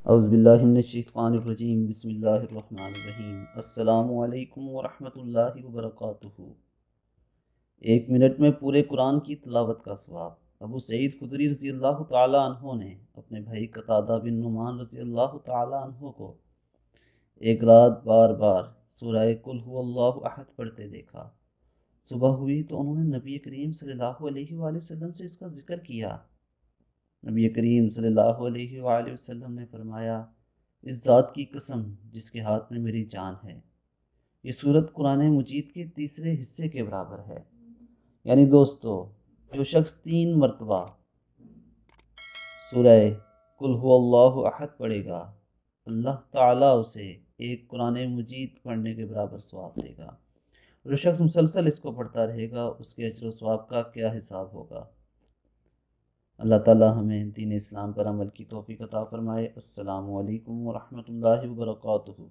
اعوذ باللہ من الشیطان الرجیم، بسم اللہ الرحمن الرحیم۔ السلام علیکم ورحمۃ اللہ وبرکاتہ۔ 1 منٹ میں پورے قرآن کی تلاوت کا ثواب۔ ابو سعید خدری رضی اللہ تعالیٰ عنہ نے اپنے بھائی قتادہ بن نعمان رضی اللہ تعالیٰ عنہ کو ایک رات بار بار سورہ قل ھو اللہ احد پڑھتے دیکھا۔ صبح ہوئی تو انہوں نے نبی کریم صلی اللہ علیہ وآلہ وسلم سے اس کا ذکر کیا۔ نبی کریم صلی اللہ علیہ وآلہ وسلم نے فرمایا، اس ذات کی قسم جس کے ہاتھ میں میری جان ہے، یہ سورت قرآن مجید کے تیسرے حصے کے برابر ہے۔ یعنی دوستو، جو شخص 3 مرتبہ سورہ قل ھو اللہ احد پڑھے گا، اللہ تعالیٰ اسے ایک قرآن مجید پڑھنے کے برابر ثواب دے گا۔ جو شخص مسلسل اس کو پڑھتا رہے گا، اس کے اجر و ثواب کا کیا حساب ہوگا۔ اللہ تعالیٰ ہمیں دین اسلام پر عمل کی توفیق عطا فرمائے۔ السلام علیکم ورحمۃ اللہ وبرکاتہ۔